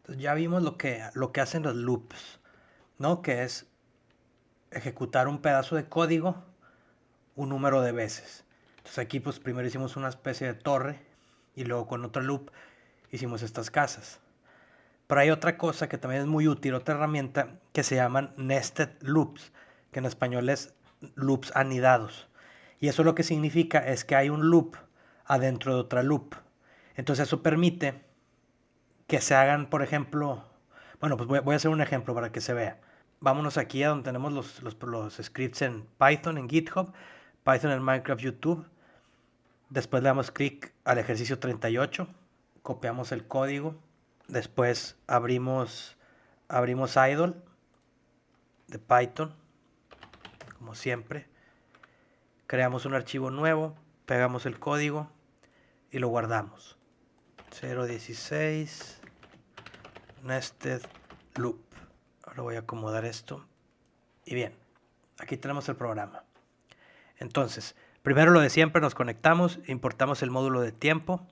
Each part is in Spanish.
Entonces ya vimos lo que hacen los loops, ¿no? Que es ejecutar un pedazo de código un número de veces. Entonces aquí pues primero hicimos una especie de torre y luego con otro loop hicimos estas casas. Pero hay otra cosa que también es muy útil, otra herramienta que se llaman nested loops, que en español es loops anidados. Y eso lo que significa es que hay un loop adentro de otra loop. Entonces eso permite que se hagan, por ejemplo, bueno, pues voy a hacer un ejemplo para que se vea. Vámonos aquí a donde tenemos los scripts en Python, en GitHub, Python en Minecraft YouTube. Después le damos clic al ejercicio 38, copiamos el código, después abrimos idle de Python, como siempre, creamos un archivo nuevo, pegamos el código y lo guardamos. 0.16 nested loop. Ahora voy a acomodar esto. Y bien, aquí tenemos el programa. Entonces, primero lo de siempre, nos conectamos, importamos el módulo de tiempo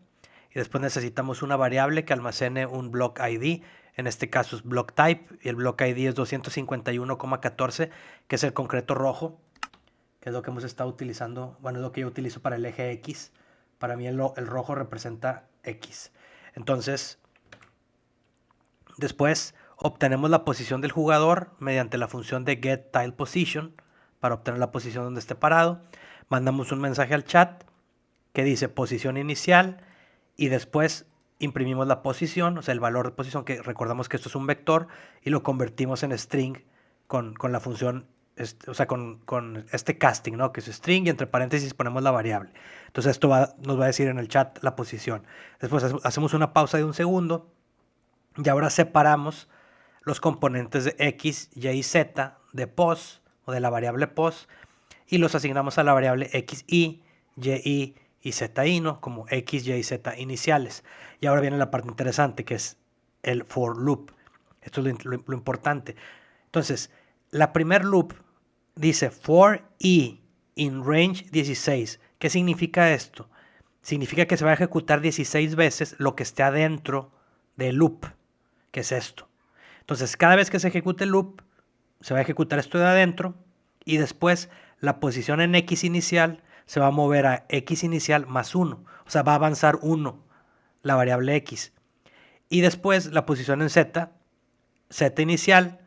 y después necesitamos una variable que almacene un block ID. En este caso es block type y el block ID es 251,14, que es el concreto rojo, que es lo que hemos estado utilizando. Bueno, es lo que yo utilizo para el eje X. Para mí el rojo representa X. Entonces, después obtenemos la posición del jugador mediante la función de getTilePosition para obtener la posición donde esté parado. Mandamos un mensaje al chat que dice posición inicial y después imprimimos la posición, o sea, el valor de posición, que recordamos que esto es un vector, y lo convertimos en string con la función, o sea, con este casting, ¿no? Que es string y entre paréntesis ponemos la variable. Entonces esto nos va a decir en el chat la posición. Después hacemos una pausa de un segundo y ahora separamos los componentes de x, y y z de pos o de la variable pos y los asignamos a la variable xi, yi y zi, ¿no? Como x, y, z iniciales. Y ahora viene la parte interesante, que es el for loop. Esto es lo importante. Entonces, la primer loop dice for i in range 16. ¿Qué significa esto? Significa que se va a ejecutar 16 veces lo que esté adentro del loop, que es esto. Entonces, cada vez que se ejecute el loop, se va a ejecutar esto de adentro y después la posición en x inicial se va a mover a x inicial más 1. O sea, va a avanzar 1 la variable x. Y después la posición en z, z inicial,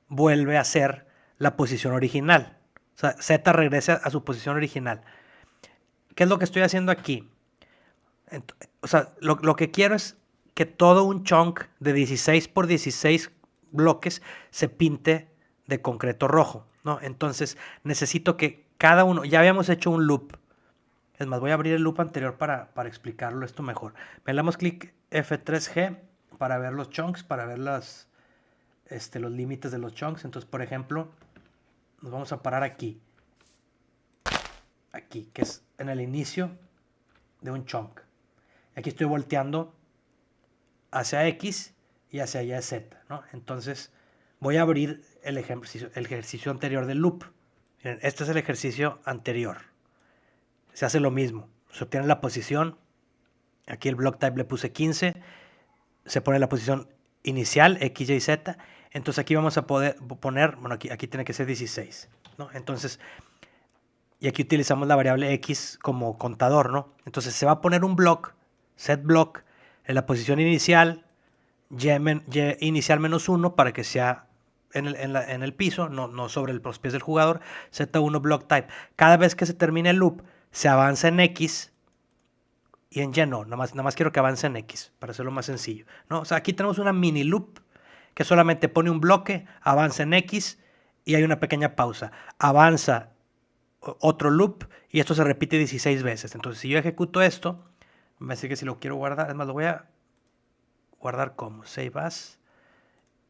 vuelve a ser la posición original. O sea, z regresa a su posición original. ¿Qué es lo que estoy haciendo aquí? O sea, lo que quiero es que todo un chunk de 16 por 16 bloques se pinte de concreto rojo, ¿no? Entonces necesito que cada uno, ya habíamos hecho un loop. Es más, voy a abrir el loop anterior para explicarlo esto mejor. Le damos clic F3G para ver los chunks, para ver los límites de los chunks. Entonces, por ejemplo, nos vamos a parar aquí, que es en el inicio de un chunk. Aquí estoy volteando hacia X y hacia Y Z, ¿no? Entonces voy a abrir el ejercicio anterior del loop. Miren, este es el ejercicio anterior. Se hace lo mismo. Se obtiene la posición. Aquí el block type le puse 15. Se pone la posición inicial, X, Y, Z. Entonces aquí vamos a poder poner, bueno, aquí tiene que ser 16, ¿no? Entonces, y aquí utilizamos la variable X como contador, ¿no? Entonces se va a poner un block, set block, en la posición inicial, y inicial menos 1 para que sea en el piso, no sobre los pies del jugador, Z1 block type. Cada vez que se termine el loop, se avanza en X y en Y no, nada más quiero que avance en X, para hacerlo más sencillo, ¿no? O sea, aquí tenemos una mini loop que solamente pone un bloque, avanza en X y hay una pequeña pausa. Avanza otro loop y esto se repite 16 veces. Entonces, si yo ejecuto esto, me dice que si lo quiero guardar, es más, lo voy a guardar como save as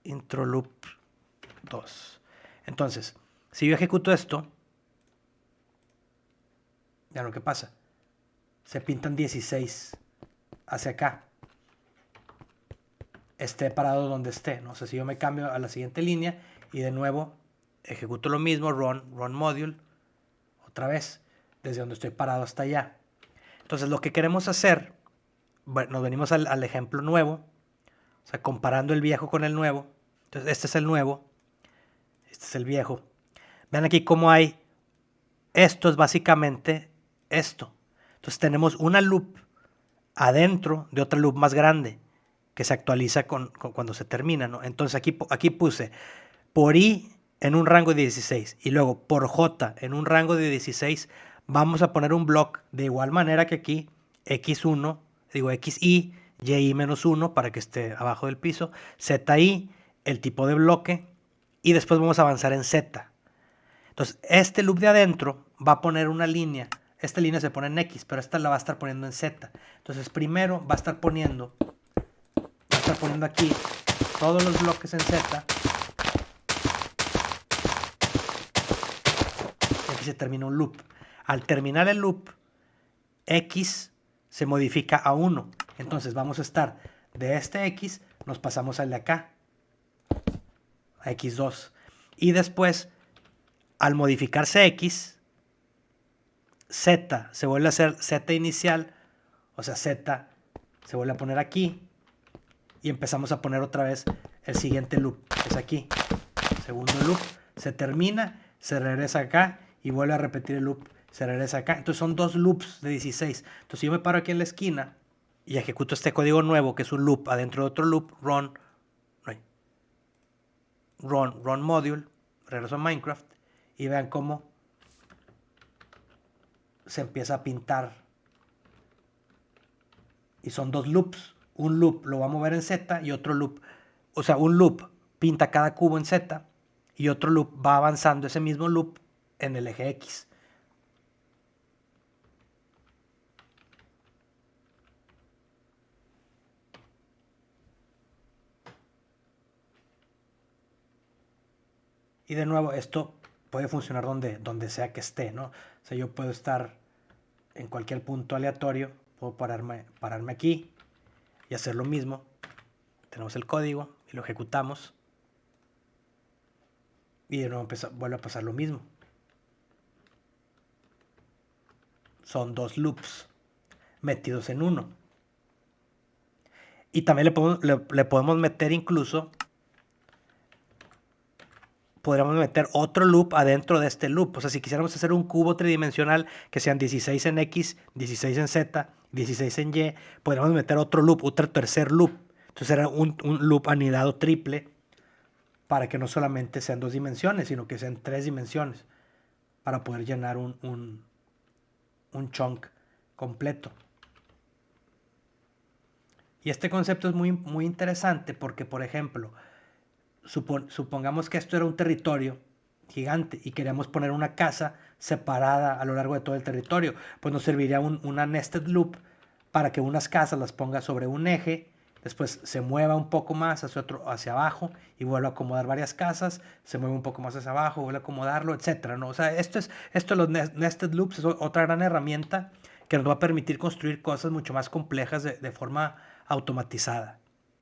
intro loop 2. Entonces, si yo ejecuto esto, ya lo que pasa, se pintan 16 hacia acá, esté parado donde esté, ¿no? O sea, si yo me cambio a la siguiente línea y de nuevo ejecuto lo mismo, run module, otra vez, desde donde estoy parado hasta allá. Entonces, lo que queremos hacer, bueno, nos venimos al ejemplo nuevo, O sea, comparando el viejo con el nuevo. Entonces, este es el nuevo, este es el viejo. Vean aquí cómo hay, esto es básicamente esto. Entonces tenemos una loop adentro de otra loop más grande que se actualiza cuando se termina, ¿no? Entonces aquí puse por i en un rango de 16 y luego por j en un rango de 16 vamos a poner un block de igual manera que aquí, x1, digo xi, yi menos 1 para que esté abajo del piso, zi, el tipo de bloque, y después vamos a avanzar en z. Entonces, este loop de adentro va a poner una línea. Esta línea se pone en X, pero esta la va a estar poniendo en Z. Entonces, primero va a estar poniendo aquí todos los bloques en Z. Y aquí se termina un loop. Al terminar el loop, X se modifica a 1. Entonces, vamos a estar de este X, nos pasamos al de acá, a X2. Y después, al modificarse X, Z se vuelve a hacer Z inicial, o sea, Z se vuelve a poner aquí y empezamos a poner otra vez el siguiente loop, que es aquí. Segundo loop, se termina, se regresa acá y vuelve a repetir el loop, se regresa acá. Entonces son dos loops de 16. Entonces yo me paro aquí en la esquina y ejecuto este código nuevo, que es un loop adentro de otro loop, run module, regreso a Minecraft y vean cómo se empieza a pintar. Y son dos loops. Un loop lo va a mover en Z y otro loop, o sea, un loop pinta cada cubo en Z y otro loop va avanzando ese mismo loop en el eje X. Y de nuevo, esto puede funcionar donde sea que esté, ¿no? O sea, yo puedo estar en cualquier punto aleatorio, puedo pararme aquí y hacer lo mismo. Tenemos el código y lo ejecutamos. Y de nuevo vuelve a pasar lo mismo. Son dos loops metidos en uno. Y también le podemos meter incluso, podríamos meter otro loop adentro de este loop. O sea, si quisiéramos hacer un cubo tridimensional que sean 16 en X, 16 en Z, 16 en Y, podríamos meter otro loop, otro tercer loop. Entonces era un loop anidado triple para que no solamente sean 2 dimensiones, sino que sean 3 dimensiones para poder llenar un chunk completo. Y este concepto es muy, muy interesante porque, por ejemplo, supongamos que esto era un territorio gigante y queríamos poner una casa separada a lo largo de todo el territorio. Pues nos serviría una nested loop para que unas casas las ponga sobre un eje, después se mueva un poco más hacia abajo y vuelva a acomodar varias casas, se mueve un poco más hacia abajo, vuelve a acomodarlo, etcétera, ¿no? O sea, esto de los nested loops es otra gran herramienta que nos va a permitir construir cosas mucho más complejas de forma automatizada.